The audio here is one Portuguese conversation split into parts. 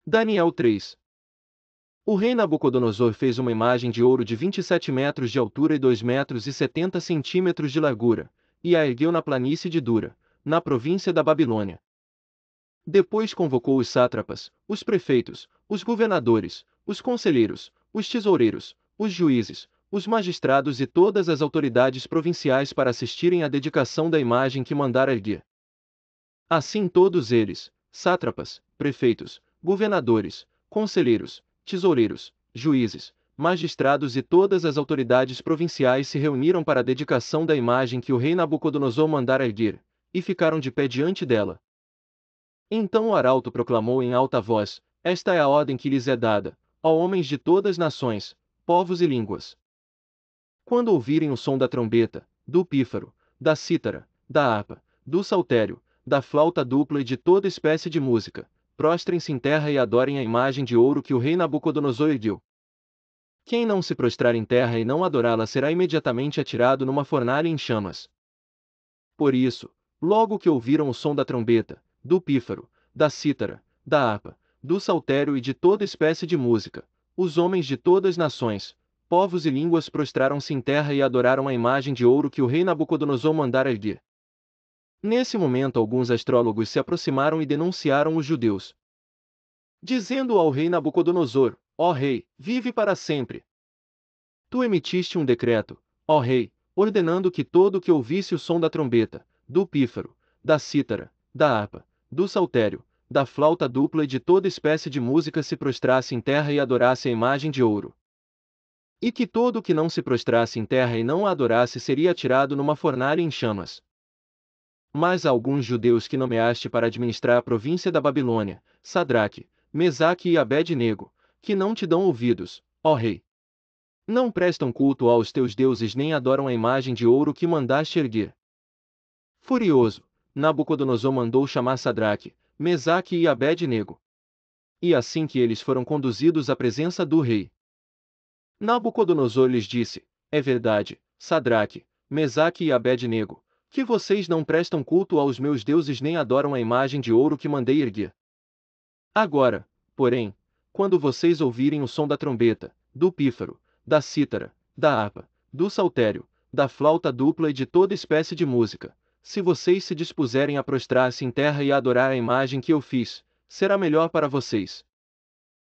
Daniel 3. O rei Nabucodonosor fez uma imagem de ouro de 27 metros de altura e 2 metros e 70 centímetros de largura, e a ergueu na planície de Dura, na província da Babilônia. Depois convocou os sátrapas, os prefeitos, os governadores, os conselheiros, os tesoureiros, os juízes, os magistrados e todas as autoridades provinciais para assistirem à dedicação da imagem que mandara erguer. Assim todos eles, sátrapas, prefeitos, governadores, conselheiros, tesoureiros, juízes, magistrados e todas as autoridades provinciais se reuniram para a dedicação da imagem que o rei Nabucodonosor mandara erguer, e ficaram de pé diante dela. Então o arauto proclamou em alta voz: Esta é a ordem que lhes é dada, ó homens de todas nações, povos e línguas. Quando ouvirem o som da trombeta, do pífaro, da cítara, da harpa, do saltério, da flauta dupla e de toda espécie de música, prostrem-se em terra e adorem a imagem de ouro que o rei Nabucodonosor ergueu. Quem não se prostrar em terra e não adorá-la será imediatamente atirado numa fornalha em chamas. Por isso, logo que ouviram o som da trombeta, do pífaro, da cítara, da harpa, do saltério e de toda espécie de música, os homens de todas as nações, povos e línguas prostraram-se em terra e adoraram a imagem de ouro que o rei Nabucodonosor mandara erguer. Nesse momento alguns astrólogos se aproximaram e denunciaram os judeus, dizendo ao rei Nabucodonosor: Ó rei, vive para sempre. Tu emitiste um decreto, ó rei, ordenando que todo o que ouvisse o som da trombeta, do pífaro, da cítara, da harpa, do saltério, da flauta dupla e de toda espécie de música se prostrasse em terra e adorasse a imagem de ouro. E que todo o que não se prostrasse em terra e não a adorasse seria atirado numa fornalha em chamas. Mas há alguns judeus que nomeaste para administrar a província da Babilônia, Sadraque, Mesaque e Abed-nego, que não te dão ouvidos, ó rei. Não prestam culto aos teus deuses nem adoram a imagem de ouro que mandaste erguer. Furioso, Nabucodonosor mandou chamar Sadraque, Mesaque e Abed-nego. E assim que eles foram conduzidos à presença do rei, Nabucodonosor lhes disse: É verdade, Sadraque, Mesaque e Abed-nego, que vocês não prestam culto aos meus deuses nem adoram a imagem de ouro que mandei erguer. Agora, porém, quando vocês ouvirem o som da trombeta, do pífaro, da cítara, da harpa, do saltério, da flauta dupla e de toda espécie de música, se vocês se dispuserem a prostrar-se em terra e a adorar a imagem que eu fiz, será melhor para vocês.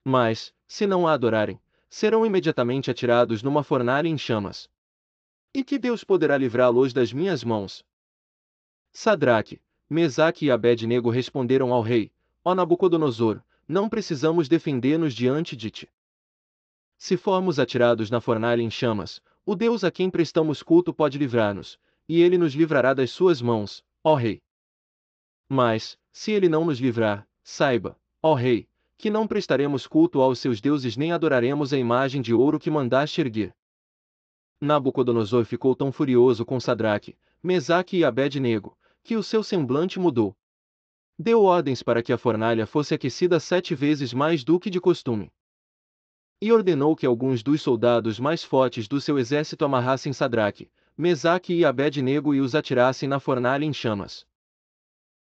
Mas, se não a adorarem, serão imediatamente atirados numa fornalha em chamas. E que Deus poderá livrá-los das minhas mãos? Sadraque, Mesaque e Abed-nego responderam ao rei: Ó Nabucodonosor, não precisamos defender-nos diante de ti. Se formos atirados na fornalha em chamas, o Deus a quem prestamos culto pode livrar-nos, e ele nos livrará das suas mãos, ó rei. Mas, se ele não nos livrar, saiba, ó rei, que não prestaremos culto aos seus deuses nem adoraremos a imagem de ouro que mandaste erguer. Nabucodonosor ficou tão furioso com Sadraque, Mesaque e Abed-nego, que o seu semblante mudou. Deu ordens para que a fornalha fosse aquecida 7 vezes mais do que de costume. E ordenou que alguns dos soldados mais fortes do seu exército amarrassem Sadraque, Mesaque e Abed-nego e os atirassem na fornalha em chamas.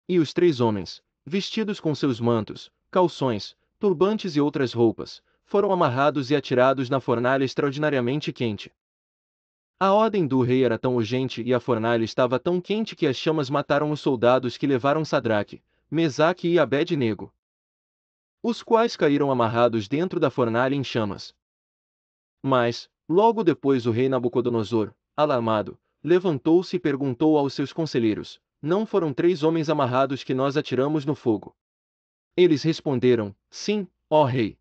E os 3 homens, vestidos com seus mantos, calções, turbantes e outras roupas, foram amarrados e atirados na fornalha extraordinariamente quente. A ordem do rei era tão urgente e a fornalha estava tão quente que as chamas mataram os soldados que levaram Sadraque, Mesaque e Abed-nego, os quais caíram amarrados dentro da fornalha em chamas. Mas, logo depois o rei Nabucodonosor, alarmado, levantou-se e perguntou aos seus conselheiros: Não foram 3 homens amarrados que nós atiramos no fogo? Eles responderam: Sim, ó rei.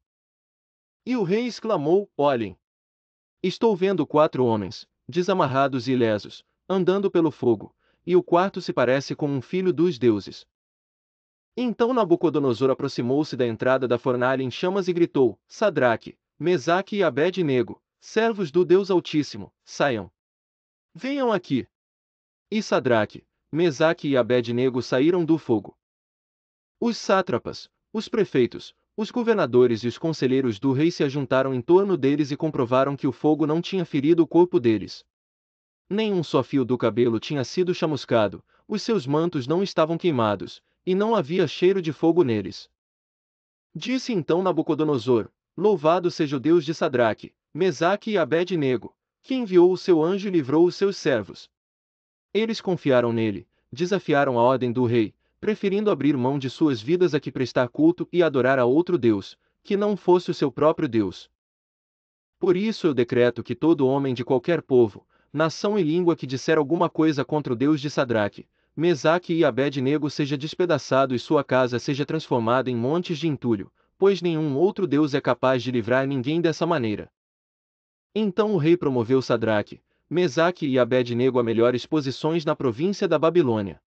E o rei exclamou: Olhem! Estou vendo 4 homens, desamarrados e ilesos, andando pelo fogo, e o quarto se parece com um filho dos deuses. Então Nabucodonosor aproximou-se da entrada da fornalha em chamas e gritou: Sadraque, Mesaque e Abed-nego, servos do Deus Altíssimo, saiam! Venham aqui! E Sadraque, Mesaque e Abed-nego saíram do fogo. Os sátrapas, os prefeitos, os governadores e os conselheiros do rei se ajuntaram em torno deles e comprovaram que o fogo não tinha ferido o corpo deles. Nem um só fio do cabelo tinha sido chamuscado, os seus mantos não estavam queimados, e não havia cheiro de fogo neles. Disse então Nabucodonosor: Louvado seja o Deus de Sadraque, Mesaque e Abed-nego, que enviou o seu anjo e livrou os seus servos. Eles confiaram nele, desafiaram a ordem do rei, preferindo abrir mão de suas vidas a que prestar culto e adorar a outro Deus, que não fosse o seu próprio Deus. Por isso eu decreto que todo homem de qualquer povo, nação e língua que disser alguma coisa contra o Deus de Sadraque, Mesaque e Abed-nego seja despedaçado e sua casa seja transformada em montes de entulho, pois nenhum outro Deus é capaz de livrar ninguém dessa maneira. Então o rei promoveu Sadraque, Mesaque e Abed-nego a melhores posições na província da Babilônia.